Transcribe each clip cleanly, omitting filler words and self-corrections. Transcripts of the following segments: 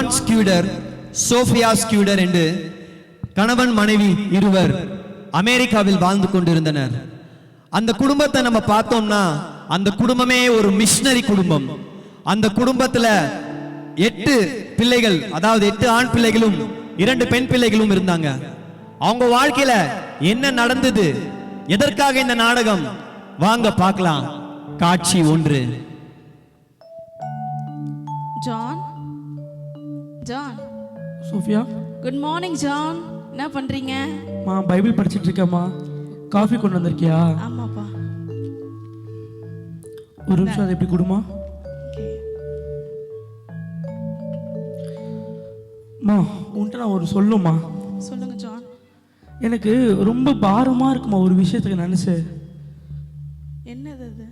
John ஸ்கியூடர், Sofia ஸ்கியூடர் என்று கணவன் மனைவி இருவர் அமெரிக்காவில் வாழ்ந்து கொண்டிருந்தனர். அந்த குடும்பத்தை நம்ம பார்த்தோம்னா அந்த குடும்பமே ஒரு மிஷனரி குடும்பம். அந்த குடும்பத்துல 8 பிள்ளைகள், அதாவது 8 ஆண் பிள்ளைகளும் 2 பெண் பிள்ளைகளும் இருந்தாங்க. அவங்க வாழ்க்கையில என்ன நடந்தது, எதற்காக இந்த நாடகம், வாங்க பார்க்கலாம். காட்சி 1. John, John. Sophia, good morning John. என்ன பண்றீங்க? பைபிள் படிச்சிட்டு இருக்கேம்மா. காஃபி கொண்டு வந்திருக்கியா? ஆமாப்பா. ஒரு நிமிஷம், அதை எப்படி கொடுமா? மா, உன்ட்ட நான் ஒரு சொல்லுமா. சொல்லுங்க ஜான். எனக்கு ரொம்ப பாரமா இருக்குமா ஒரு விஷயத்துக்கு நினைச்சு. என்னது அது?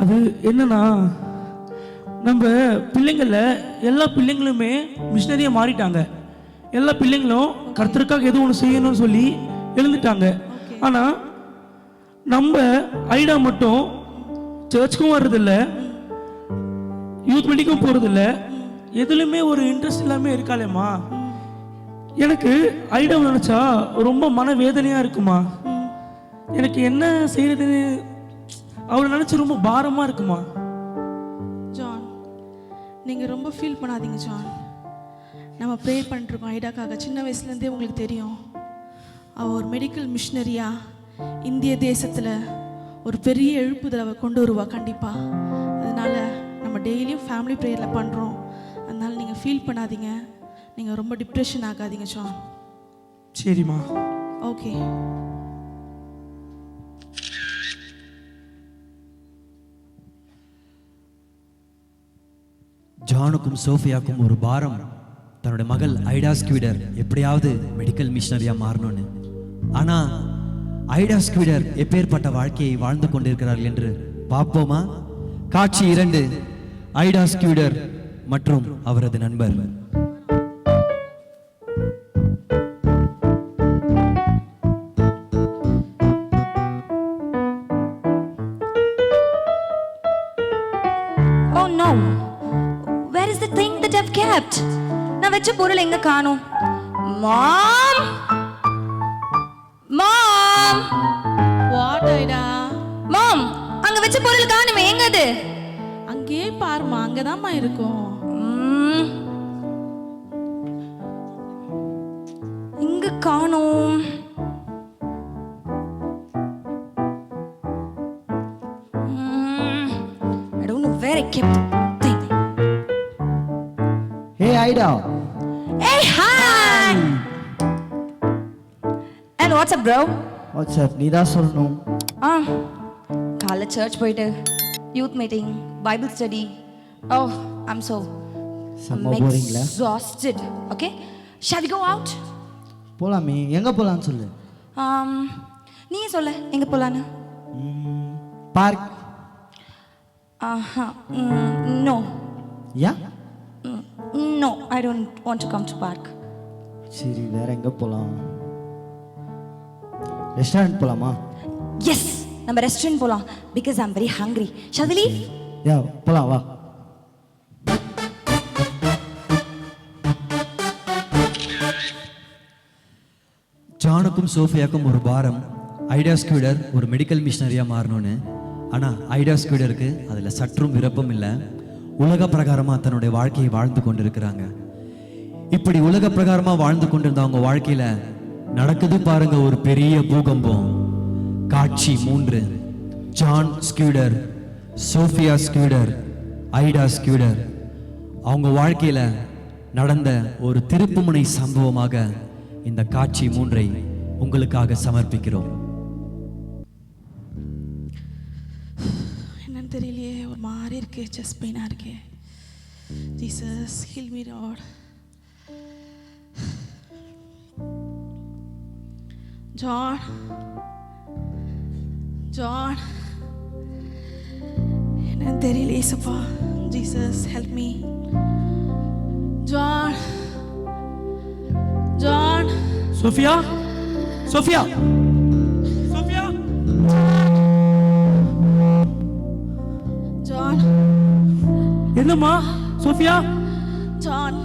அது என்னன்னா, நம்ம பிள்ளைங்கள எல்லா பிள்ளைங்களுமே மிஷினரியா மாறிட்டாங்க. எல்லா பிள்ளைங்களும் கர்த்தருக்காக எதுவும் ஒன்று செய்யணும்னு சொல்லி எழுந்துட்டாங்க. ஆனா நம்ம ஐடா மட்டும் சர்ச்சுக்கும் வர்றதில்ல, யூத் மீட்டிங்கும் போறதில்ல, எதுலையுமே ஒரு இன்ட்ரெஸ்ட் இல்லாம இருக்காளேம்மா. எனக்கு ஐடாவை நினைச்சா ரொம்ப மனவேதனையா இருக்குமா. எனக்கு என்ன செய்யறதுன்னு அவளை நினைச்சு ரொம்ப பாரமா இருக்குமா. ஜான், நீங்க ரொம்ப ஃபீல் பண்ணாதீங்க ஜான். நம்ம ப்ரே பண்ணிட்டு இருக்கோம் ஐடாக்காக. சின்ன வயசுலேருந்தே உங்களுக்கு தெரியும், அவள் ஒரு மெடிக்கல் மிஷினரியா இந்திய தேசத்தில் ஒரு பெரிய எழுப்புதலை அவள் கொண்டு வருவா கண்டிப்பாக. அதனால நம்ம டெய்லியும் ஃபேமிலி ப்ரேயரில் பண்ணுறோம். அதனால நீங்கள் ஃபீல் பண்ணாதீங்க, நீங்கள் ரொம்ப டிப்ரெஷன் ஆகாதீங்க ஜான். சரிம்மா. ஓகே. ஜானுக்கும் சோஃபியாக்கும் ஒரு பாரம், தன்னுடைய மகள் ஐடா ஸ்கியூடர் எப்படியாவது மெடிக்கல் மிஷனரியா மாறணும்னு. ஆனா ஐடா ஸ்கியூடர் எப்பேற்பட்ட வாழ்க்கையை வாழ்ந்து கொண்டிருக்கிறார்கள் என்று பார்ப்போமா? காட்சி 2. ஐடா ஸ்கியூடர் மற்றும் அவரது நண்பர். Oh no, where is the thing that I've kept? நான் வெச்ச பொருள் எங்க காணோம்? Mom, Mom, வாட் ஐடா? Mom, அங்க வெச்ச பொருள் காணுமே, எங்க அது? அங்கேயே பாருமா, அங்கதாம்மா இருக்கும். இங்க காணோம். I don't know where I kept the thing. Hey Ida. Hey, hi. And what's up, bro? What's up? நீ தான் சொல்லணும். காலைல சர்ச் போயிட்டு youth meeting, Bible study. Oh, I'm so exhausted. Okay, shall we go out? போலாமே. எங்க போலாம்னு சொல்லு. நீ சொல்ல எங்க போலான்னு. Park. No. Yeah? No, I don't want to come to park. சரி, வேற எங்க போலாம்? ரெஸ்டாரண்ட் போலாமா? Yes, நம்ம ரெஸ்டாரண்ட் போலாம் because I'm very hungry. Shall we leave? யா, போலாம் வா. ஜானுக்கும் சோஃபியாக்கும் ஒரு பாரம், ஐடா ஸ்கியூடர் ஒரு மெடிக்கல் மிஷனரியா மாறணும்னு. ஆனா ஐடா ஸ்கியூடருக்கு அதுல சற்றும் விருப்பம் இல்லை. உலக பிரகாரமா தன்னுடைய வாழ்க்கையை வாழ்ந்து கொண்டிருக்கிறாங்க. இப்படி உலக பிரகாரமா வாழ்ந்து கொண்டிருந்த அவங்க வாழ்க்கையில நடக்குது பாருங்க ஒரு பெரிய பூகம்பம். காட்சி 3. ஜான் ஸ்கியூடர், சோஃபியா ஸ்கியூடர், ஐடா ஸ்கியூடர் அவங்க வாழ்க்கையில நடந்த ஒரு திருப்புமுனை சம்பவமாக இந்த காட்சி 3 உங்களுக்காக சமர்ப்பிக்கிறோம். என்னன்னு தெரியலையே, ஒரு மாதிரி இருக்கு, செஸ்ட் பெயினா இருக்கு. Jesus heal me Lord. John, John, என்னன்னு தெரியலையே சப்பா. Jesus help me. John, John. Sophia, Sophia, Sophia. John. என்னம்மா சோஃபியா? ஜான்,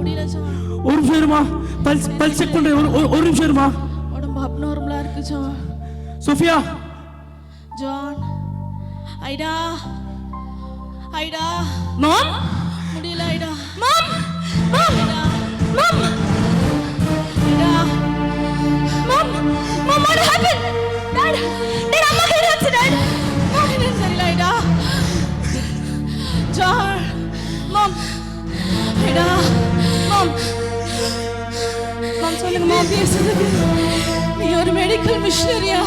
முடியல ஜான். ஒரு நிமிஷம் இருமா. பல்ஸ் செக் பண்றேன். ஒரு நிமிஷம் இருமா. உடம்பு அப்நார்மலா இருக்கு ஜான். சோஃபியா. ஜான். ஐடா. ஐடா. மாம். முடியல ஐடா. மாம். Mom. Ida. Mom. Ida. Mom. Mom, what happened? Dad. Dad, அம்மா கிட்ட வந்து Dad. முடியல சரியில்ல ஐடா. ஜான். மாம். ஐடா. மாம். மாம் சொல்லுங்க மாம். பேசுறது நீ ஒரு மெடிக்கல் மிஷனரியா,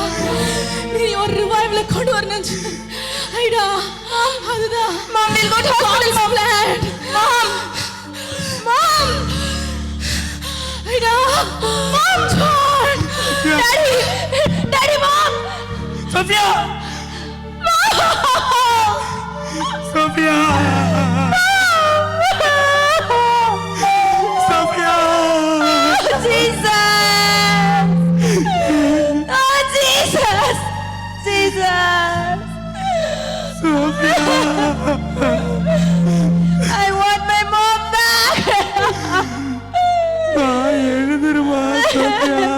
நீ ஒரு ரிவைவல கொண்டு வரணும். ஐடா அதுதான். மாம், we'll go to hospital mom. Mom. Mom. Ida mom. John. Daddy. Daddy mom. Sophia. Sophia. Sophia. Jesus. Oh Jesus. Jesus. Sophia. I want my mom back. எழுதுருமா சோஃபியா.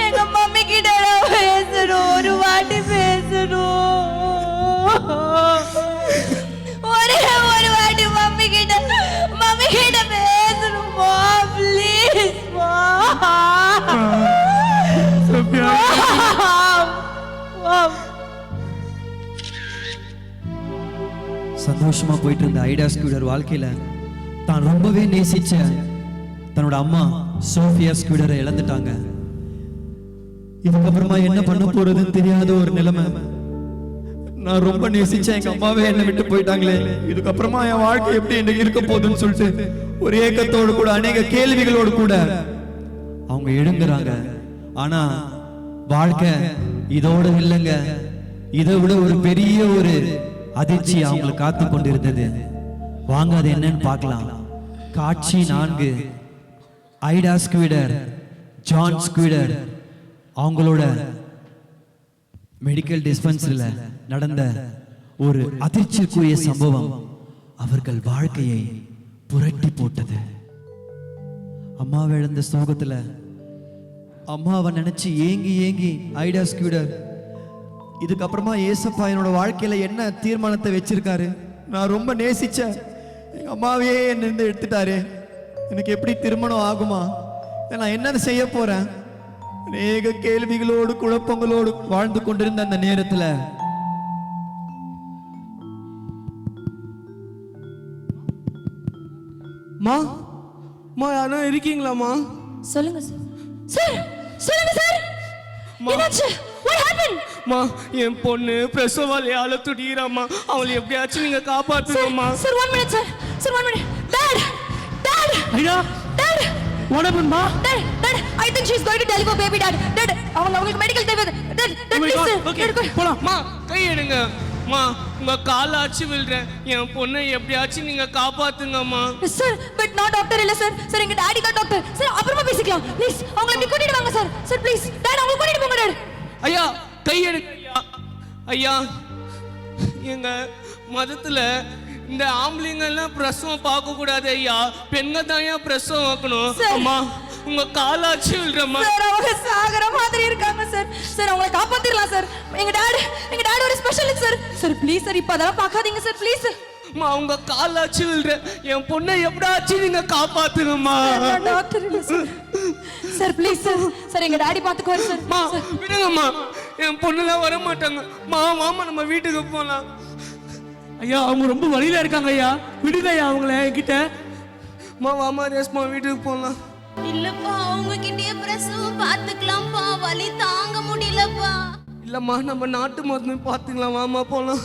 எங்க மம்மி கிட்ட நான் பேசணும். ஒரு வாட்டி பேசணும். ஒரே ஒரு வாட்டி மம்மி கிட்ட பேசணும். Mom, please, Mom. Sophia. Mom. சந்தோஷமா போயிட்டு இருந்த ஐடா ஸ்கூடர் வாழ்க்கையில தான் ரொம்பவே நேசிச்ச தன்னோட அம்மா சோஃபியா ஸ்கூடரை இழந்துட்டாங்க. இதுக்கப்புறமா என்ன பண்ண போறதுன்னு தெரியாத ஒரு நிலைமை. நான் ரொம்ப நேசிச்ச எங்க அம்மாவே என்னை விட்டு போயிட்டாங்களே, இதுக்கப்புறமா என் வாழ்க்கை எப்படி எனக்கு இருக்க போகுதுன்னு சொல்லிட்டு ஒரு ஏக்கத்தோடு கூட அநேக கேள்விகளோடு கூட அவங்க எழுங்குறாங்க. ஆனா வாழ்க்கை இதோட இல்லைங்க, இதை விட ஒரு பெரிய ஒரு அதிர்ச்சி அவங்களுக்கு காத்து கொண்டிருந்தது. வாங்க அது என்னன்னு பார்க்கலாம். காட்சி 4. ஐடா ஸ்குவிடர், ஜான் ஸ்குவிடர் அவங்களோட மெடிக்கல் டிஸ்பென்சரியில நடந்த ஒரு அதிர்ச்சிக்குரிய சம்பவம் அவர்கள் வாழ்க்கையை புரட்டி போட்டது. அம்மாவை இழந்த சோகத்துல அம்மாவை நினைச்சு ஏங்கி ஏங்கி ஐடா ஸ்குவிடர் இதுக்கப்புறமா ஏசப்பா என்னோட வாழ்க்கையில என்ன தீர்மானத்தை வச்சிருக்காரு, நான் ரொம்ப நேசிச்சேன் எங்க அம்மாவையே என்ன எடுத்துட்டாரு, எனக்கு எப்படி திருமணம் ஆகுமா, நான் என்ன செய்ய போறேன், அநேக கேள்விகளோடு குழப்பங்களோடு வாழ்ந்து கொண்டிருந்த அந்த நேரத்துல யாரும் இருக்கீங்களாமா? சொல்லுங்க சார். சார் சொல்லுங்க சார். என்னாச்சு? What happened? என் பொண்ணு பிரசவாலையால துடிறாமா, அவளை எப்படியாச்சும் நீங்க காப்பாத்துங்கம்மா. Sir, 1 minute sir. Sir, 1 minute. Dad. ஐயா. Dad. What happened ma? Dad, I think she's going to deliver baby dad. Dad, அவங்களுக்கு மெடிக்கல் தேவை. Dad, please. Okay. போலாம். கை எடுங்க. உங்க கால ஆச்சு வில்றேன், என் பொண்ணை எப்படியாச்சும் நீங்க காப்பாத்துங்கம்மா. Sir, but நான் டாக்டர் இல்ல சார். சார் எங்க டாடி தான் டாக்டர். சார் அப்புறமா பேசிக்கலாம். ப்ளீஸ் அவங்களை இப்படி கூட்டிட்டு வாங்க சார். Sir please. டாட் அவங்களை கூட்டிட்டு போங்க டாட். ஐயா கை எடுங்க ஐயா. ஐயா எங்க மதத்துல இந்த ஆம்பளைங்க எல்லாம் பிரசவம் பார்க்க கூடாது ஐயா, பெண்கள் தான் ஐயா பிரசவம் வைக்கணும். அம்மா உங்க காலாச்சு வில்றம்மா. சார் அவங்க சாகர மாதிரி இருக்காங்க சார். சார் அவங்களை காப்பாத்திரலாம் சார். எங்க டாட் ஒரு specialist sir. Sir please sir இப்ப அதெல்லாம் பார்க்காதீங்க சார் ப்ளீஸ். அம்மா உங்க காலாச்சு வில்ற, என் பொண்ணை எப்படாச்சும் நீங்க காப்பாத்துங்கம்மா. டாக்டர் இல்ல sir. Sir please sir. Sir எங்க டாடி பாத்துக்குவாரு சார். மா விடுங்கம்மா, என் பொண்ணுலாம் வர மாட்டாங்க. மாமா நம்ம வீட்டுக்கு போலாம். ஐயா அவங்க ரொம்ப வழியில இருக்காங்க ஐயா, விடுங்க ஐயா அவங்கள என்கிட்ட. மாமா ரேஸ்மா வீட்டுக்கு போலாம். இல்லப்பா அவங்க கிட்டயே பிரசவம் பாத்துக்கலாம்ப்பா, வலி தாங்க முடியலப்பா. இல்லம்மா நம்ம நாட்டு மருந்து பாத்துக்கலாம், வாமா போலாம்.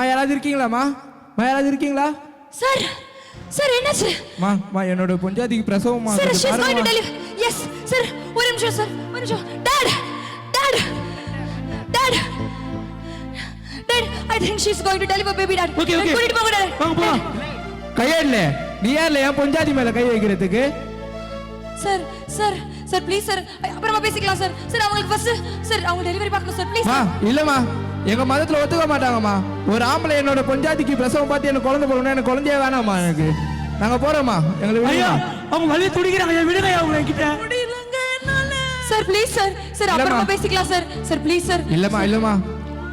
யாராவது இருக்கீங்களா? யாராவது இருக்கீங்களா? சார் சார் என்னாச்சு? என்னோட பொஞ்சாதிக்கு பிரசவமா? Sir she is going to deliver. Yes sir ஒரு நிமிஷம் சார், ஒரு நிமிஷம். Dad Dad, I think she's going to deliver baby, Dad. Okay okay கூட்டிட்டு போங்க, Dad. வாங்க போலாம். கையேடல நீ யார்ல என் பொஞ்சாதி மேல கை வைக்கிறதுக்கு? Sir sir sir please sir, அப்புறமா பேசிக்கலாம் சார். சார் அவங்களுக்கு ஃபர்ஸ்ட் சார் அவங்க டெலிவரி பார்க்கணும் சார், ப்ளீஸ். இல்லம்மா, எங்க மதத்துல ஒத்துக்க மாட்டாங்கம்மா. ஒரு ஆம்பளை என்னோட பொஞ்சாதிக்கு பிரசவம் பார்த்து எனக்கு குழந்தை போடணும், எனக்கு குழந்தையே வேணாம்மா. எனக்கு நாங்க போறோம்மா, எங்களுக்கு ஐயா அவங்க வலி துடிக்கிறாங்க, விடுங்க அவங்க கிட்ட. சார் ப்ளீஸ் சார், சார் அப்புறமா பேசிக்கலாம் சார். Sir please sir. இல்லம்மா இல்லம்மா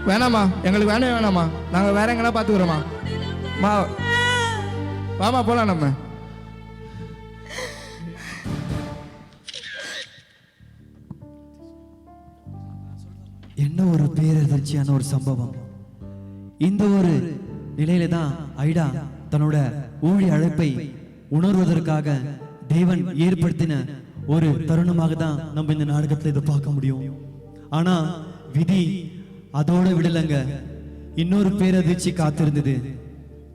வேணாம்மா, எங்களுக்கு வேணாம்மா. நாங்க வேற எங்கனா பாத்துக்கிறோம்மா. மா வாமா போலாம் நம்ம. என்ன ஒரு பேரதிர்ச்சியான ஒரு சம்பவம். இந்த ஒரு நிலையில தான் ஐடா தன்னோட ஊழிய அழைப்பை உணர்வதற்காக தேவன் ஏற்படுத்தின ஒரு தருணமாக தான் நம்ம இந்த நாடகத்துல இதை பார்க்க முடியும். ஆனா விதி அதோட விடலங்க, இன்னொரு பேரதிர்ச்சி காத்திருந்தது.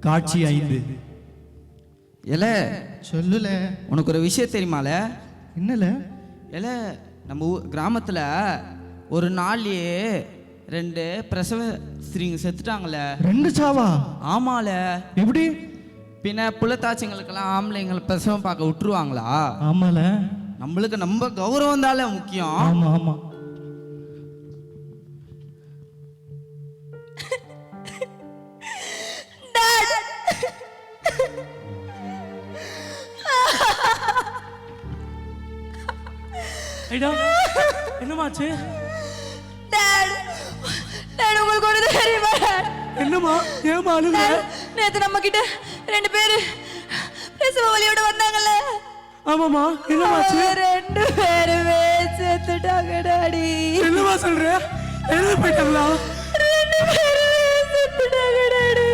காட்சி 5. எல சொல்லுல. உனக்கு ஒரு விஷயம் தெரியுமால? என்னல? எல நம்ம கிராமத்துல ஒரு நாள்லயே 2 பிரசவ ஸ்திரீங்க செத்துட்டாங்கள. 2 சாவா? ஆமால. எப்படி? பின்ன புலத்தாச்சிங்களுக்கெல்லாம் ஆம்பளைங்களை பிரசவம் பார்க்க விட்டுருவாங்களா? ஆமால. நம்மளுக்கு நம்ம கௌரவம் தானே முக்கியம். ஆமா ஆமா. ஐடா என்னமாச்சு? டாட் டாட் உங்களுக்கு ஒரு தெரியுமா? என்னமா ஏமா அழுகுற? நேத்து நம்ம கிட்ட 2 பேரு பிரசவ வலியோட வந்தாங்கல்ல. ஆமாமா என்னமாச்சு? 2 பேருமே செத்துட்டாங்க டாடி. என்னமா சொல்ற? எழுந்து போயிட்டாங்களா? 2 பேருமே செத்துட்டாங்க டாடி.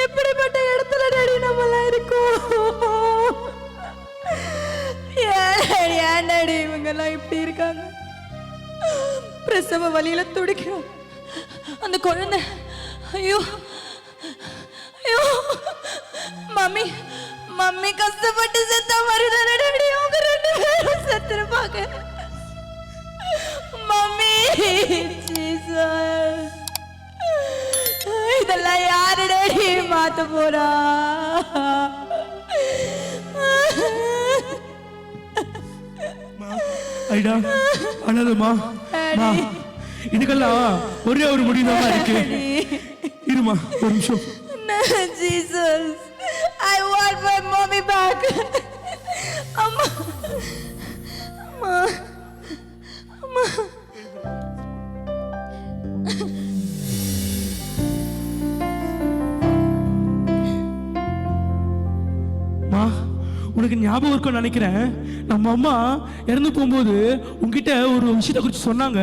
எப்படிப்பட்ட இடத்துல டாடி நம்மலாம் இருக்கோம்? ஏன் டாடி இவங்கெல்லாம் இப்படி இருக்காங்க? பிரசவ வலியில துடிக்கிறோம் அந்த குழந்தை. ஐயோ ஐயோ, மம்மி மம்மி கஷ்டப்பட்டு செத்த மாதிரி தானே டாடி அவங்க 2 பேரும் செத்துருப்பாங்க. மம்மி ஜீசஸ், இதெல்லாம் யாரு டாடி மாத்த போறா? ஐடா அழாதம்மா. இதுக்கெல்லாம் ஒரே ஒரு முடிவுதான் இருக்கு. இருமா ஒரு நிமிஷம். Jesus, I want my mommy back. அம்மா அம்மா அம்மா. மா உனக்கு ஞாபகம் இருக்கும்னு நினைக்கிறேன். நம்ம அம்மா இறந்து போகும்போது உன்கிட்ட ஒரு விஷயத்தை குறித்து சொன்னாங்க.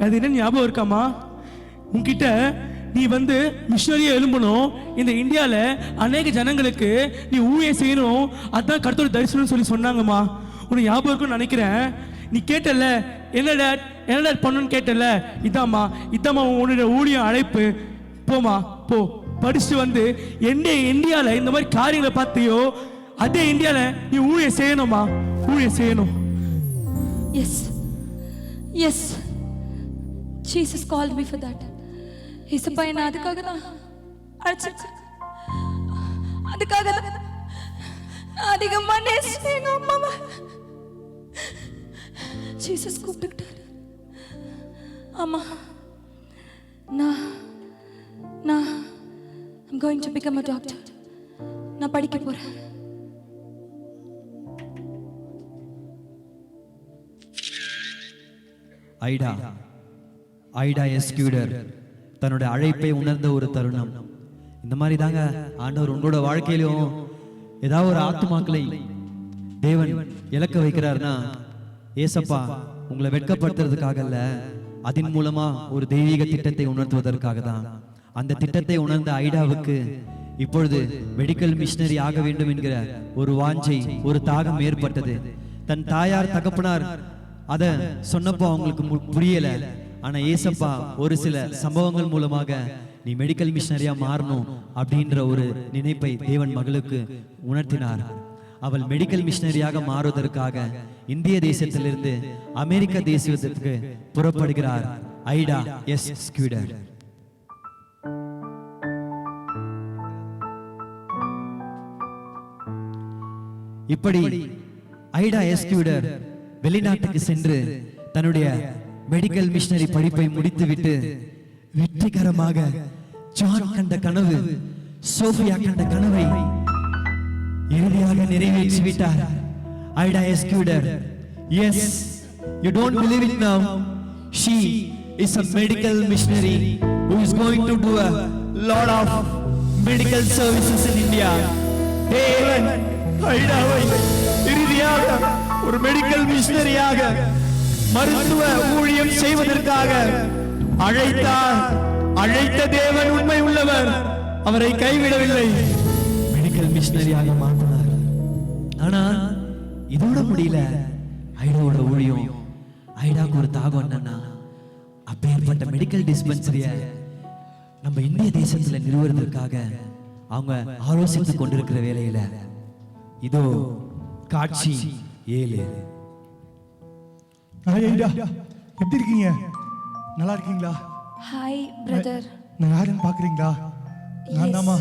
அது என்ன ஞாபகம் இருக்காமா? உன்கிட்ட நீ வந்து மிஷனரியா எழும்பணும், இந்த இந்தியாவில் அநேக ஜனங்களுக்கு நீ ஊழியம் செய்யணும், அதான் கர்த்தரோட தரிசனம் சொல்லி சொன்னாங்கம்மா. உனக்கு ஞாபகம் இருக்கும்னு நினைக்கிறேன். நீ கேட்டல என்ன பண்ணணும்னு கேட்டல, இதாம்மா உன்னோட ஊழியம் அழைப்பு. போமா போ, படிச்சுட்டு வந்து இந்தியாவில் இந்த மாதிரி காரியங்களை பார்த்தியோ அதே இந்தியாவில் நீ ஊழியம் செய்யணுமா, ஊழியம் செய்யணும். Yes, yes, Jesus called me for that. இசப்பா என்ன அதுக்காக தான் அழைச்சிருக்கேன். அதுக்காக தான் அதிகமா நேசிச்சேன் எங்க அம்மாவை. ஜீசஸ் கூப்பிட்டுட்டாரு. அம்மா நான் I'm going to become a doctor. நான் படிக்க போறேன். ஐடா எஸ்கியூடர் தன்னோட அழைப்பை உணர்ந்த ஒரு தருணம். இந்த மாதிரி தாங்க ஆண்டவர் உங்களோட வாழ்க்கையிலும் ஏதாவது ஒரு ஆத்துமாக்களை தேவன் இலக்க வைக்கிறார்னா, ஏசப்பா உங்களை வெட்கப்படுத்துறதுக்காக அல்ல, அதன் மூலமா ஒரு தெய்வீக திட்டத்தை உணர்த்துவதற்காக தான். அந்த திட்டத்தை உணர்ந்த ஐடாவுக்கு இப்பொழுது மெடிக்கல் மிஷனரி ஆக வேண்டும் என்கிற ஒரு வாஞ்சை, ஒரு தாகம் ஏற்பட்டது. தன் தாயார் தகப்பனார் அத சொன்னப்போ அவங்களுக்கு புரியல. ஆனா ஏசப்பா ஒரு சில சம்பவங்கள் மூலமாக நீ மெடிக்கல் மிஷனரியா மாறணும் அப்படின்ற ஒரு நினைப்பை தேவன் மகளுக்கு உணர்த்தினார். அவள் மெடிக்கல் மிஷனரியாக மாறுவதற்காக இந்திய தேசத்திலிருந்து அமெரிக்க தேசத்திற்கு புறப்படுகிறார் ஐடா எஸ் ஸ்கூடர். இப்படி ஐடா எஸ் ஸ்கூடர் வெளிநாட்டுக்கு சென்று தன்னுடைய மெடிக்கல் மிஷனரி படிப்பை முடித்துவிட்டு வெற்றிகரமாக ஜான் கண்ட கனவு, சோஃபியா கண்ட கனவை இறுதியாக நிறைவேற்றி விட்டார் ஐடா S ஸ்கூடர். Yes, you don't believe it now. She is a medical missionary who is going to do a lot of medical services in India. தேவன் ஐடாவை இறுதியாக ஒரு மெடிக்கல் மிஷனரியாக மருத்துவ ஊழியம் செய்வதற்காக அழைத்தார். அழைத்த தேவன் உண்மை உள்ளவர், அவரை கைவிடவில்லை, மெடிக்கல் மிஷனரியாக மாற்றினார். ஆனா இதோட முடியல ஐடாவோட ஊழியம். ஐடாவுக்கு ஒரு தாகம் என்னன்னா, அப்பேற்பட்ட மெடிக்கல் டிஸ்பென்சரிய நம்ம இந்திய தேசத்துல நிறுவுவதற்காக அவங்க ஆலோசித்துக் கொண்டிருக்கிற வேளையில இதோ காட்சி 7. ஐடா, எப்படி இருக்கீங்க? நல்லா இருக்கீங்களா? Hi brother. நான் யாருன்னு பாக்குறீங்களா? நான் தாம்மா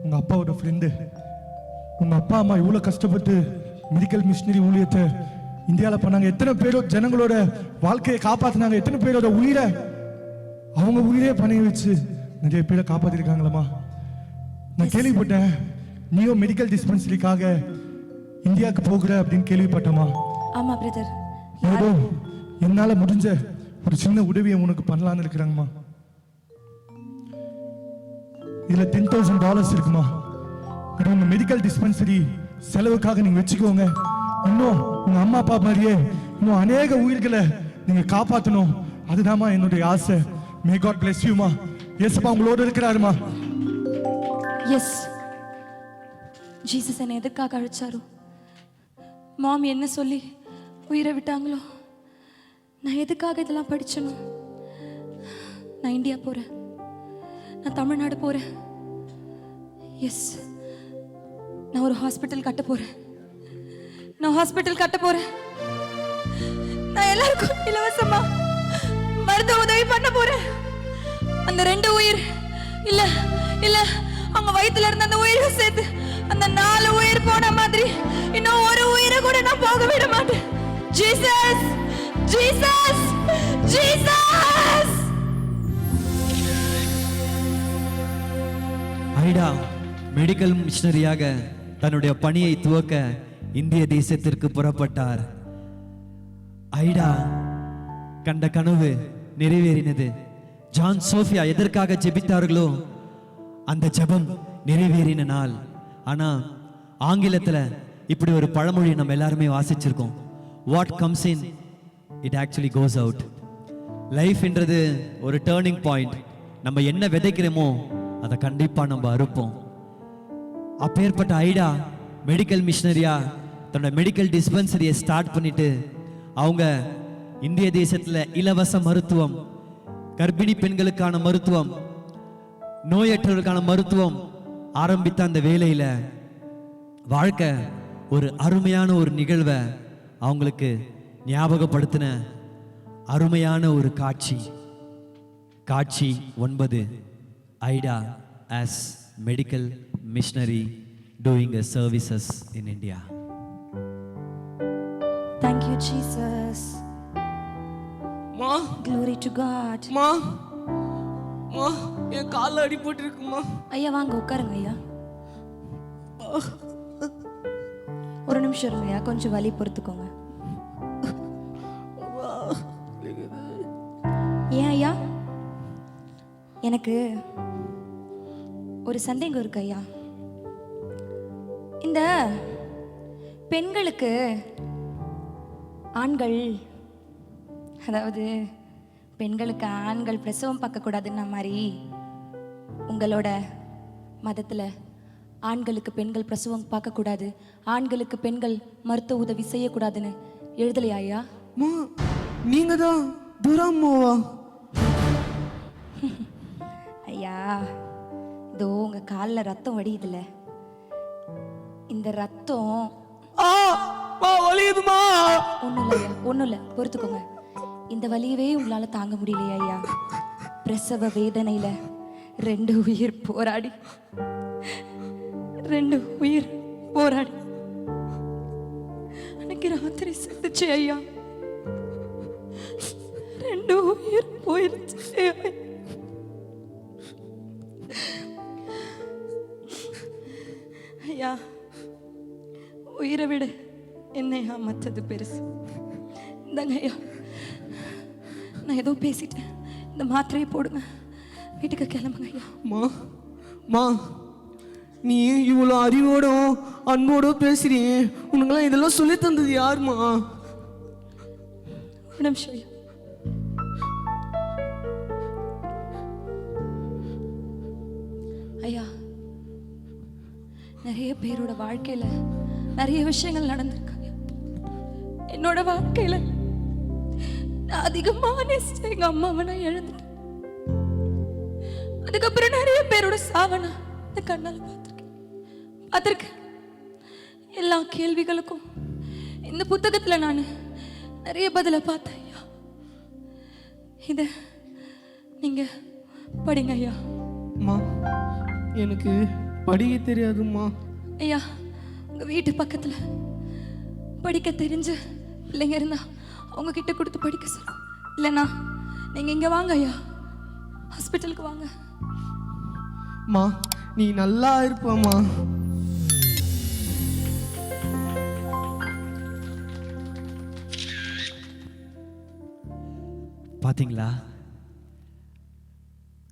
உங்க அப்பாவோட ஃப்ரெண்டு. உங்க அப்பா அம்மா இவ்வளவு கஷ்டப்பட்டு மெடிக்கல் மிஷனரி ஊழியத்தை இந்தியாவில் பண்ணாங்க. எத்தனை பேரோ ஜனங்களோட வாழ்க்கையை காப்பாத்தினாங்க. எத்தனை பேரோட உயிரை அவங்க உயிரே பணைய வச்சு நிறைய பேரை காப்பாத்திருக்காங்களம்மா. நான் கேள்விப்பட்டேன் நீயும் மெடிக்கல் டிஸ்பென்சரிக்காக இந்தியாவுக்கு போகிற அப்படின்னு கேள்விப்பட்டேம்மா. ஆமா பிரதர். ஏதோ என்னால முடிஞ்ச ஒரு சின்ன உதவியை உனக்கு பண்ணலான்னு இருக்கிறாங்கம்மா. இதுல $10,000 இருக்குமா. இது உங்க மெடிக்கல் டிஸ்பென்சரி செலவுக்காக நீங்க வச்சுக்கோங்க. இன்னும் உங்க அம்மா அப்பா மாதிரியே இன்னும் அநேக உயிர்களை நீங்க காப்பாற்றணும். அதுதான்மா என்னுடைய ஆசை. மே காட் பிளஸ் யூமா. இயேசுப்பா உங்களோட இருக்கிறாருமா. எஸ், ஜீசஸ் என்னை எதுக்காக அழைச்சாரோ, மாம் என்ன சொல்லி உயிரை விட்டாங்களோ, நான் எதுக்காக இதெல்லாம் படிச்சனோ, நான் இந்தியா போறேன், நான் தமிழ்நாடு போறேன். எஸ், நான் ஒரு ஹாஸ்பிட்டல் கட்ட போறேன். நான் ஹாஸ்பிட்டல் கட்ட போறேன். நான் எல்லாருக்கும் இலவசமா மருத்துவ உதவி பண்ண போறேன். அந்த 2 உயிர் இல்ல இல்ல அவங்க வயித்துல இருந்த அந்த உயிரை சேர்த்து அந்த 4 உயிர் போன மாதிரி இன்னும் ஒரு உயிரை கூட நான் போக விட மாட்டேன். Jesus, Jesus, Jesus. ஐடா மெடிக்கல் மிஷனரியாக தன்னுடைய பணியை துவக்க இந்திய தேசத்திற்கு புறப்பட்டார். ஐடா கண்ட கனவு நிறைவேறினது. ஜான் சோஃபியா எதற்காக ஜெபித்தார்களோ அந்த ஜெபம் நிறைவேறின நாள். ஆனா ஆங்கிலத்துல இப்படி ஒரு பழமொழி நம்ம எல்லாருமே வாசிச்சிருக்கோம். What comes in it actually goes out. லைஃப்ன்றது ஒரு டேர்னிங் பாயிண்ட். நம்ம என்ன விதைக்கிறோமோ அதை கண்டிப்பா நம்ம அறுப்போம். அப்பேற்பட்ட ஐடா மெடிக்கல் மிஷனரியா தன்னோட மெடிக்கல் டிஸ்பென்சரியை ஸ்டார்ட் பண்ணிட்டு அவங்க இந்திய தேசத்துல இலவச மருத்துவம், கர்ப்பிணி பெண்களுக்கான மருத்துவம், நோயற்றவர்களுக்கான மருத்துவம் ஆரம்பித்த அந்த வேளையில வாழ்க்கை ஒரு அருமையான ஒரு நிகழ்வை அவங்களுக்கு ஞாபகப்படுத்தின அருமையான ஒரு காட்சி. காட்சி 9. ஐடா as medical missionary doing a services in India. Thank you Jesus. மா Glory to God. மா மா என் கால்ல அடிபட்டு இருக்குமா. ஐயா வாங்க உட்காருங்க ஐயா. ஒரு நிமிஷம் இருங்க ஐயா, கொஞ்சம் வலி பொறுத்துக்கோங்க. ஏன் ஐயா? எனக்கு ஒரு சந்தேகம் இருக்கு ஐயா. இந்த பெண்களுக்கு ஆண்கள், அதாவது பெண்களுக்கு ஆண்கள் பிரசவம் பார்க்கக்கூடாதுன்ன மாதிரி உங்களோட மதத்தில் ஆண்களுக்கு பெண்கள் பிரசவம் பார்க்கக்கூடாது, ஆண்களுக்கு பெண்கள் மருத்துவ உதவி செய்யக்கூடாதுன்னு எழுதலையா ஐயா? நீங்க தான் துராமாவா? ஐயா, இதோ உங்கள் காலில் ரத்தம் வடியுதுல, இந்த ரத்தம் வலியுதுமா. ஒன்றும் இல்லை ஐயா, ஒன்றும் இல்லை, பொறுத்துக்கோங்க. இந்த வலியவே உங்களால் தாங்க முடியலையா ஐயா? பிரசவ வேதனையில 2 உயிர் போராடி அன்னைக்கு ராத்திரி செத்துச்சு ஐயா. 2 உயிர் போயிருச்சு ஐயா. உயிரை விட என்னையா மற்றது பெருசு. இந்தாங்க ஐயா, நான் ஏதோ பேசிட்டேன், இந்த மாத்திரையை போடுங்க, வீட்டுக்கு கிளம்புங்க ஐயா. மா, நீ இவ்வளோ அறிவோடும் அன்போடும் பேசுறீங்க. உனக்கெல்லாம் இதெல்லாம் சொல்லி தந்தது யாருமா? ஒரு நிமிஷம் ஐயா. ஐயா, நிறைய பேரோட வாழ்க்கையில நிறைய விஷயங்கள் நடந்திருக்காங்க. என்னோட வாழ்க்கையில நான் அதிகமா நேசிச்ச எங்க அம்மாவை நான் இழந்துட்டேன். அதுக்கப்புறம் நிறைய பேரோட சாவனை இந்த கண்ணால பார்த்திருக்கேன். எல்லா கேள்விகளுக்கும் இந்த புத்தகத்துல நான் நிறைய பதில பார்த்தேன் ஐயா. இத நீங்க படிங்க ஐயா. அம்மா, எனக்கு படிக்க தெரியாதும்மா. ஐயா, உங்க வீட்டு பக்கத்துல படிக்க தெரிஞ்ச பிள்ளைங்க இருந்தா அவங்க கிட்ட கொடுத்து படிக்க சொல்லுங்க. இல்லைன்னா நீங்க இங்க வாங்க ஐயா, ஹாஸ்பிட்டலுக்கு வாங்க. மா, நீ நல்லா இருப்பம்மா. பாத்தீங்களா,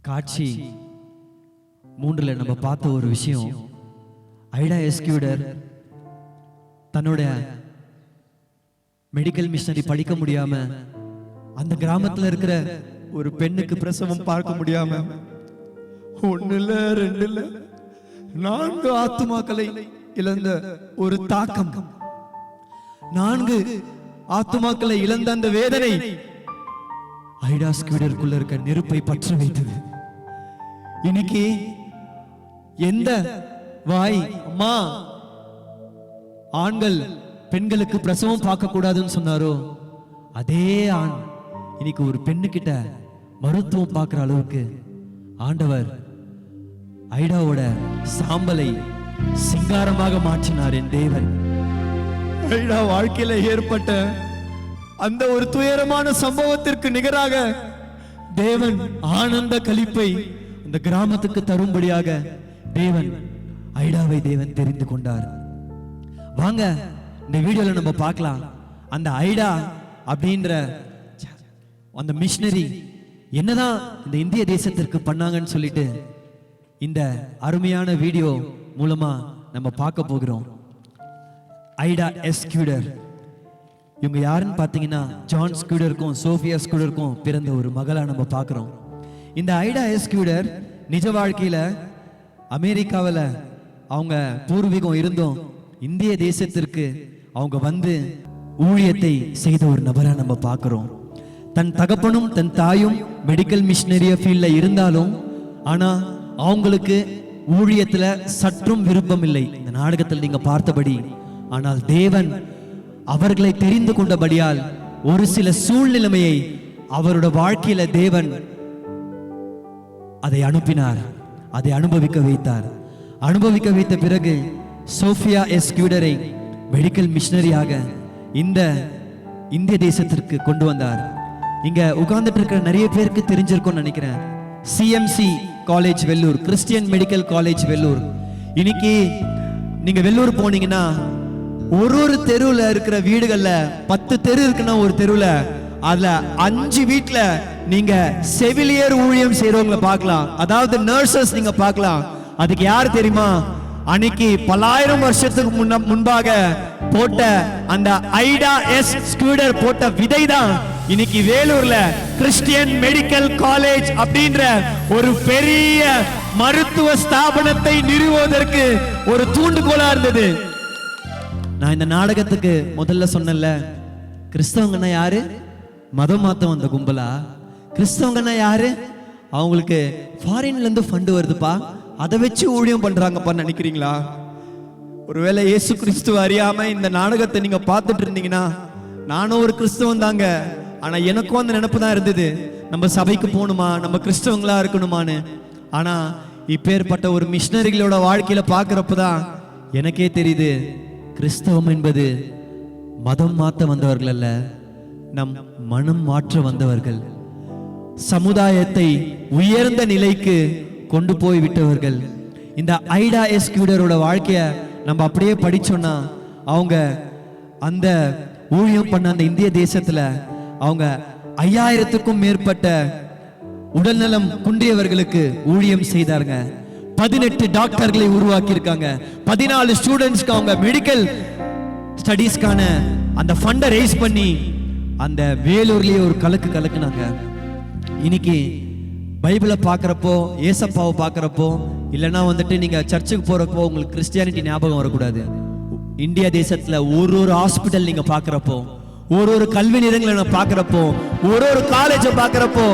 காட்சி 3ல நம்ம பார்த்த ஒரு விஷயம். ஐடா எஸ்கியூடர் தன்னோட மெடிக்கல் மிஷனரி படிக்க முடியாம அந்த கிராமத்துல இருக்கிற ஒரு பெண்ணுக்கு பிரசவம் பார்க்க முடியாம 1 இல்ல 2 இல்ல 4 ஆத்துமாக்களை இழந்த ஒரு தாக்கம், 4 ஆத்துமாக்களை இழந்த அந்த வேதனை ஐடா ஸ்கியூடருக்குள்ள இருக்க நெருப்பை பற்ற வைத்தது. இன்னைக்கு எந்த வாய் அம்மா ஆண்கள் பெண்களுக்கு பிரசவம் பார்க்க கூடாதுன்னு சொன்னாரோ, அதே ஆண் இன்னைக்கு ஒரு பெண்ணுகிட்ட மருத்துவம் பார்க்கிற அளவுக்கு ஆண்டவர் ஐடாவோட சாம்பலை சிங்காரமாக மாற்றினார். என் தேவன் ஐடா வாழ்க்கையில ஏற்பட்ட அந்த ஒரு துயரமான சம்பவத்திற்கு நிகராக தேவன் ஆனந்த களிப்பை அந்த கிராமத்துக்கு தரும்படியாக தேவன் ஐடாவை தேவன் தெரிந்து கொண்டார். வாங்க இந்த வீடியோல நம்ம பார்க்கலாம், அந்த ஐடா அப்படின்ற அந்த மிஷனரி என்னதான் இந்த இந்திய தேசத்திற்கு பண்ணாங்கன்னு சொல்லிட்டு இந்த அருமையான வீடியோ மூலமா நம்ம பார்க்க போகிறோம். ஐடா எஸ்கியூடர் இவங்க யாருன்னு பார்த்தீங்கன்னா ஜான் ஸ்கியூடருக்கும் சோஃபியா ஸ்கியூடருக்கும் பிறந்த ஒரு மகளா நம்ம பார்க்குறோம். இந்த ஐடா எஸ்கியூடர் நிஜ வாழ்க்கையில அமெரிக்காவில் அவங்க பூர்வீகம் இருந்தும் இந்திய தேசத்திற்கு அவங்க வந்து ஊழியத்தை செய்த ஒரு நபரா நம்ம பார்க்கிறோம். தன் தகப்பனும் தன் தாயும் மெடிக்கல் மிஷனரிய ஃபீல்ட்ல இருந்தாலும் ஆனா அவங்களுக்கு ஊழியத்துல சற்றும் விருப்பம் இல்லை. இந்த நாடகத்தில் நீங்க பார்த்தபடி, ஆனால் தேவன் அவர்களை தெரிந்து கொண்டபடியால் ஒரு சில சூழ்நிலைமையை அவரோட வாழ்க்கையில தேவன் அதை அனுப்பினார், அதை அனுபவிக்க வைத்தார். அனுபவிக்க வைத்த பிறகு சோஃபியா எஸ்கியூடரை மெடிக்கல் மிஷனரியாக இந்த இந்திய தேசத்திற்கு கொண்டு வந்தார். இங்க உட்கார்ந்துட்டு இருக்கிற நிறைய பேருக்கு தெரிஞ்சிருக்கும்னு நினைக்கிறேன். CMC college Vellore, Christian Medical College Vellore. இன்னைக்கு நீங்க வெள்ளூர் போனீங்கன்னா ஒரு தெருவுல இருக்கிற வீடுகள்ல 10 தெரு இருக்குன்னா ஒரு தெருவுல அதுல 5 வீட்டுல நீங்க செவிலியர் ஊழியம் செய்யறவங்களை பார்க்கலாம், அதாவது நர்சஸ் நீங்க பார்க்கலாம். அதுக்கு யார் தெரியுமா? அன்னைக்கு பல்லாயிரம் வருஷத்துக்கு முன்பாக போட்ட அந்த ஐடா எஸ் ஸ்கியூடர் போட்ட விதை தான் இன்னைக்கு வேலூர்ல கிறிஸ்டியன் மெடிக்கல் காலேஜ் அப்படின்ற ஒரு பெரிய மருத்துவ ஸ்தாபனத்தை நிறுவுவதற்கு ஒரு தூண்டுகோலா இருந்தது. நான் இந்த நாடகத்துக்கு முதல்ல சொன்னேன்ல, கிறிஸ்தவங்கன்னா யாரு? மதம் மாத்தம் வந்த கும்பலா? கிறிஸ்தவங்கன்னா யாரு? அவங்களுக்கு ஃபாரின்ல இருந்து ஃபண்ட் வருதுப்பா, அதை வச்சு ஊழியம் பண்றாங்கப்பா நினைக்கிறீங்களா? ஒருவேளை இயேசு கிறிஸ்துவ அறியாம இந்த நாடகத்தை நீங்க பார்த்துட்டு இருந்தீங்கன்னா, நானும் ஒரு கிறிஸ்தவன் தாங்க, ஆனா எனக்கும் அந்த நினைப்பு தான் இருந்தது, நம்ம சபைக்கு போகணுமா, நம்ம கிறிஸ்தவங்களா இருக்கணுமான்னு. ஆனா இப்பேற்பட்ட ஒரு மிஷனரிகளோட வாழ்க்கையில பார்க்கறப்பதான் எனக்கே தெரியுது, கிறிஸ்தவம் என்பது மதம் மாற்ற வந்தவர்கள் அல்ல, நம் மனம் மாற்ற வந்தவர்கள், சமுதாயத்தை உயர்ந்த நிலைக்கு கொண்டு போய் விட்டவர்கள். இந்த ஐடா எஸ்கியூடரோட வாழ்க்கைய நம்ம அப்படியே படிச்சோம்னா, அவங்க அந்த ஊழியம் பண்ண அந்த இந்திய தேசத்துல அவங்க 5000க்கும் மேற்பட்ட உடல்நலம் குன்றியவர்களுக்கு ஊழியம் செய்தாங்க. 18 டாக்டர்களை உருவாக்கி இருக்காங்க. 14 ஸ்டூடெண்ட்ஸ்க்கு அவங்க மெடிக்கல் ஸ்டடீஸ்க்கான அந்த ஃபண்டை ரைஸ் பண்ணி அந்த வேலூர்லயே ஒரு கலக்குனாங்க. இன்னைக்கு பைபிளை பார்க்குறப்போ, ஏசப்பாவை பார்க்குறப்போ, இல்லைன்னா வந்துட்டு நீங்க சர்ச்சுக்கு போறப்போ உங்களுக்கு கிறிஸ்டியானிட்டி ஞாபகம் வரக்கூடாது. இந்தியா தேசத்துல ஒரு ஹாஸ்பிட்டல் நீங்க பார்க்குறப்போ, ஒரு கல்வி நிலையங்களை பார்க்குறப்போ, ஒரு காலேஜை பார்க்குறப்போ,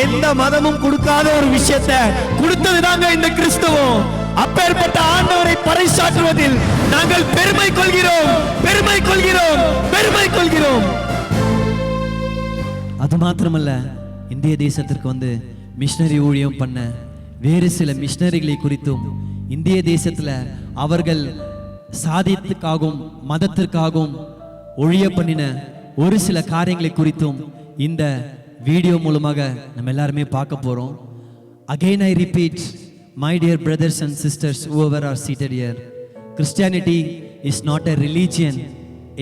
எந்த மதமும் கொடுக்காத ஒரு விஷயத்தை கொடுத்தது தாங்க இந்த கிறிஸ்தவம். அப்பேற்பட்ட ஆண்டவரை பறைசாற்றுவதில் நாங்கள் பெருமை கொள்கிறோம், பெருமை கொள்கிறோம், பெருமை கொள்கிறோம். அது மாத்திரமல்ல, இந்திய தேசத்திற்கு வந்து மிஷனரி ஊழியம் பண்ண வேறு சில மிஷனரிகளை குறித்தும், இந்திய தேசத்துல அவர்கள் சாதியத்துக்காகவும் மதத்திற்காகவும் ஒழிய பண்ணின ஒரு சில காரியங்களை குறித்தும் இந்த வீடியோ மூலமாக நம்ம எல்லாருமே பார்க்க போறோம். Again I repeat, my dear brothers and sisters whoever are seated here, Christianity is not a religion,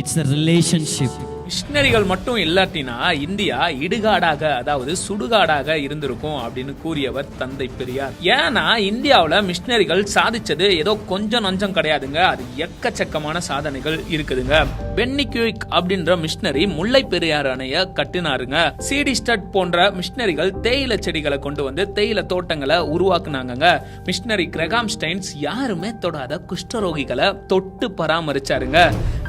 it's a relationship. மிஷனரிகள் மட்டும் இல்லாட்டினா இந்தியா இடுகாடாக, அதாவது சுடுகாடாக இருந்திருக்கும் அப்படின்னு கூறியவர் தந்தை பெரியார். ஏன்னா இந்தியாவில் மிஷனரிகள் சாதிச்சது ஏதோ கொஞ்சம் நஞ்சம் கிடையாதுங்க, அது எக்கச்சக்கமான சாதனைகள் இருக்குதுங்க. பென்னி குயிக் அப்படின்ற மிஷனரி முல்லை பெரியார் அணைய கட்டினாருங்க. சிடி ஸ்டட் போன்ற மிஷனரிகள் தேயிலை செடிகளை கொண்டு வந்து தேயிலை தோட்டங்களை உருவாக்குனாங்க. மிஷனரி கிரகாம் ஸ்டைன்ஸ் யாருமே தொடாத குஷ்டரோகிகளை தொட்டு பராமரிச்சாருங்க.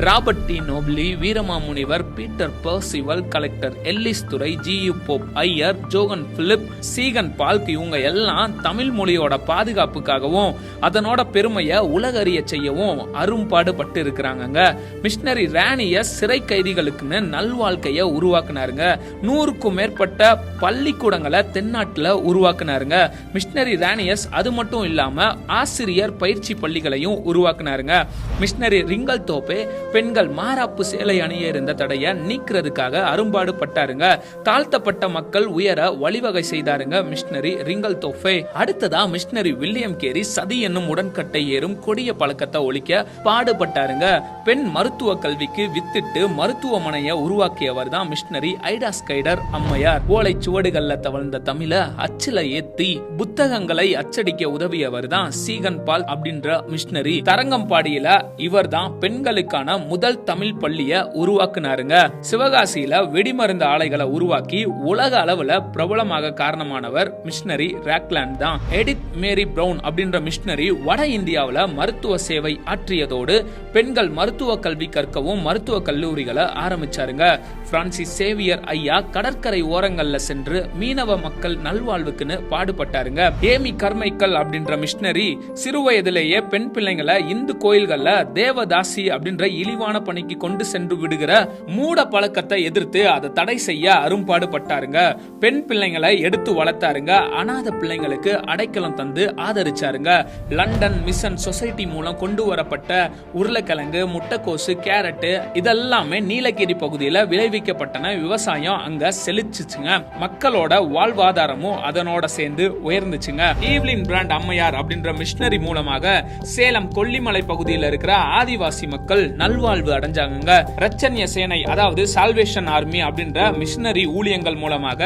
Robert de Nobili, Veeramamunivar, Peter Percival, collector Ellis Durai, G U Pope Iyer, Johann Philipp, Ziegenbalg, இவங்க எல்லாம் தமிழ் மொழியோட பாதுகாப்புக்காகவும் அதனோட பெருமையை உலகறிய செய்யவும் அரும்பாடுபட்டு இருக்கிறாங்க. மிஷனரி ரானியஸ் சிறை கைதிகளுக்குன்னு நல்வாழ்க்கைய உருவாக்குனாருங்க. 100க்கும் மேற்பட்ட பள்ளிக்கூடங்களை தென்னாட்டுல உருவாக்குனாருங்க. மிஷனரி ரானியஸ் அது மட்டும் இல்லாம ஆசிரியர் பயிற்சி பள்ளிகளையும் உருவாக்குனாருங்க. மிஷனரி ரிங்கல் தோப்பே பெண்கள் மாராப்பு சேலை அணிய இருந்த தடையை நீக்கிறதுக்காக அரும்பாடுபட்டாருங்க. தாழ்த்தப்பட்ட மக்கள் உயர வழிவகை செய்தாருங்க மிஷனரி ரிங்கல் தோப்பே. அடுத்ததா மிஷனரி வில்லியம் கேரி சதி என்னும் உடன்கட்டை ஏறும் கொடிய பழக்கத்தை ஒழிக்க பாடுபட்டாருங்க. பெண் மருத்துவ கல்விக்கு வித்திட்டு மருத்துவமனையை உருவாக்கியவர் தான் மிஷனரி ஐடா ஸ்கைடர் அம்மையார். ஓலை சுவடுகள்ல தவழ்ந்த தமிழ அச்சில ஏத்தி புத்தகங்களை அச்சடிக்க உதவியவர் தான் சீகன் பால் அப்படின்ற மிஷனரி. தரங்கம்பாடியில இவர் தான் பெண்களுக்கான முதல் தமிழ் பள்ளிய உருவாக்குனாருங்க. சிவகாசியில வெடிமருந்து ஆலைகளை உருவாக்கி உலக அளவுல பிரபலமாக காரணமானவர் மிஷனரி ராக்லாண்ட் தான். எடித் மேரி பிரவுன் அப்படின்ற மிஷனரி வட இந்தியாவில் மருத்துவ சேவை ஆற்றியதோடு பெண்கள் மருத்துவ கல்வி கற்கவும் மருத்துவ கல்லூரிகளை ஆரம்பிச்சாருங்க. பிரான்சிஸ் சேவியர் ஐயா கடற்கரை ஓரங்கள்ல சென்று மீனவ மக்கள் நல்வாழ்வுக்குன்னு பாடுபட்டாருங்க. ஏமி கர்மைக்கல் அப்படின்ற மிஷனரி சிறு வயதிலேயே பெண் பிள்ளைங்களை இந்து கோயில்கள்ல தேவதாசி அப்படின்ற இழிவான பணிக்கு கொண்டு சென்று விடுகிற மூட பழக்கத்தை எதிர்த்து அதை தடை செய்ய அரும்பாடுபட்டாருங்க. பெண் பிள்ளைங்களை எடுத்து வளர்த்தாருங்க. அநாத பிள்ளைங்களுக்கு அடைக்கலம் தந்து ஆதரிச்சாருங்க. லண்டன் மிஷன் சொசைட்டி மூலம் கொண்டு வரப்பட்ட உருளைக்கிழங்கு, முட்டைக்கோசு, கேரட் இதெல்லாமே நீலகிரி பகுதியில விளைவிக்கப்பட்டன. விவசாயம் அங்க செழிச்சுச்சுங்க. மக்களோட வாழ்வாதாரமும் அதனோட சேர்ந்து உயர்ந்துச்சுங்க. ஈவ்லின் பிராண்ட் அம்மையார் அப்படின்ற மிஷனரி மூலமாக சேலம் கொல்லிமலை பகுதியில் இருக்கிற ஆதிவாசி மக்கள் நல்வாழ்வு அடைஞ்சாங்க. ரச்சன்ய சேனை, அதாவது சால்வேஷன் ஆர்மி அப்படின்ற மிஷனரி ஊழியங்கள் மூலமாக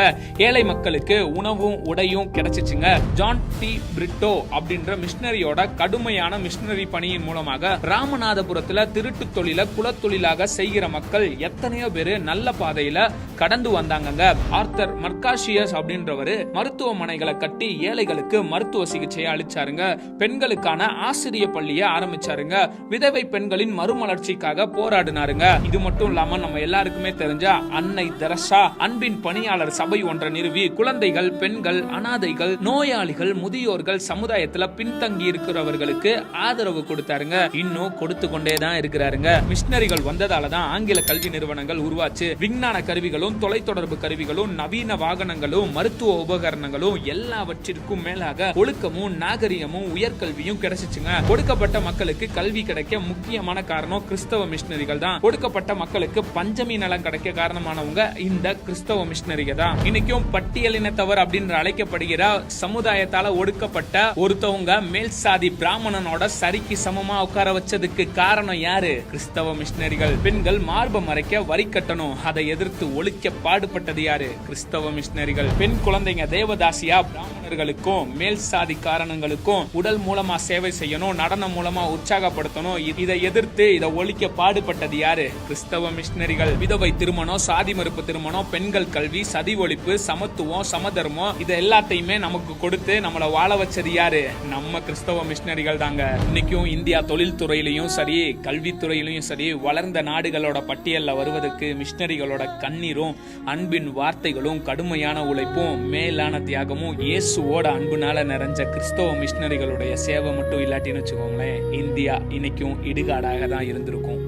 ஏழை மக்களுக்கு உணவும் உடையும் கிடைச்சிச்சுங்க. ஜான் டி பிரிட்டோ அப்படின்ற மிஷனரியோட கடுமையான மிஷனரி பணியின் மூலமாக ராமநாதபுரத்துல திருட்டு தொழில குலத்தொழிலாக செய்கிற மக்கள் எத்தனையோ பேரு நல்ல பாதையில கடந்து வந்தாங்க. ஆர்த்தர் மர்காஷியஸ் அப்படின்றவரு மருத்துவமனைகளை கட்டி ஏழைகளுக்கு மருத்துவ சிகிச்சை அளிச்சாருங்க. பெண்களுக்கான ஆசிரிய பள்ளியை ஆரம்பிச்சாருங்க. விதவை பெண்களின் மறுமலர்ச்சிக்காக போராடினாருங்க. இது மட்டும் இல்லாம நம்ம நம்ம எல்லாருக்குமே தெரிஞ்ச அன்னை தெரசா அன்பின் பணியாளர் சபை ஒன்றை நிறுவி குழந்தைகள், பெண்கள், அனாதைகள், நோயாளிகள், முதியோர்கள், சமுதாயத்துல பின்தங்கி இருக்கிறவர்களுக்கு ஆதரவு கொடுத்தாருங்க. இன்னும் கொடுத்து கொண்டே தான் இருக்கிறாருங்க. மிஷினரிகள் வந்ததாலதான் ஆங்கில கல்வி நிறுவனங்கள் உருவாச்சு. விஞ்ஞான கருவிகளும், தொலைத்தொடர்பு கருவிகளும், நவீன வாகனங்களும், மருத்துவ உபகரணங்களும், எல்லாவற்றிற்கும் மேலாக ஒழுக்கமும், நாகரிகமும், உயர்கல்வியும் கிடைச்சிச்சுங்க. கொடுக்கப்பட்ட மக்களுக்கு கல்வி கிடைக்க முக்கியமான காரணம் கிறிஸ்தவ மிஷினரிகள் தான். கொடுக்கப்பட்ட மக்களுக்கு பஞ்சமி நலம் கிடைக்க காரணமானவங்க இந்த கிறிஸ்தவ மிஷினரிகள் தான். இன்னைக்கும் பட்டியலினத்தவர் அப்படின்னு அழைக்கப்படுகிற சமுதாயத்தால ஒடுக்கப்பட்ட ஒருத்தவங்க மேல் சாதி பிராமணனோட சரிக்கு சமமா உட்கார வச்சதுக்கு காரணம் யாரு? கிறிஸ்தவ மிஷினரிகள். பெண்கள் மார்பை மறைக்க வரி கட்டணும், அதை எதிர்த்து ஒழிக்க பாடுபட்டது யாரு? கிறிஸ்தவ மிஷினரிகள். பெண் குழந்தைங்க தேவதாசியா பிராமணர்களுக்கும் மேல் சாதி காரணங்களுக்கும் உடல் மூலமா சேவை செய்யணும், நடனம் மூலமா உற்சாகப்படுத்தணும், இதை எதிர்த்து இதை ஒழிக்க பாடுபட்டது யாரு? கிறிஸ்தவ மிஷினரிகள். விதவை திருமணம், சாதி மறுப்பு திருமணம், பெண்கள் கல்வி, சதி ஒழிப்பு, சமத்துவம், சமதர்மம், இது எல்லாத்தையுமே நமக்கு கொடுத்து நம்மளை வாழ வச்சது யாரு? நம்ம கிறிஸ்தவ மிஷினரிகள் தாங்க. இன்னைக்கும் இந்தியா தொழில்துறையிலையும் சரி, கல்வித்துறையிலையும் சரி, வளர்ந்த நாடுகளோட பட்டியல்ல வருவதற்கு மிஷினரிகளோட கண்ணீரும், அன்பின் வார்த்தைகளும், கடுமையான உழைப்பும், மேலான தியாகமும், இயேசுவோட அன்புனால நிறைஞ்ச கிறிஸ்தவ மிஷினரிகளுடைய சேவை மட்டும் இல்லாட்டின்னு வச்சுக்கோங்களேன், இந்தியா இன்னைக்கும் இடுகாடாக தான் இருந்திருக்கும்.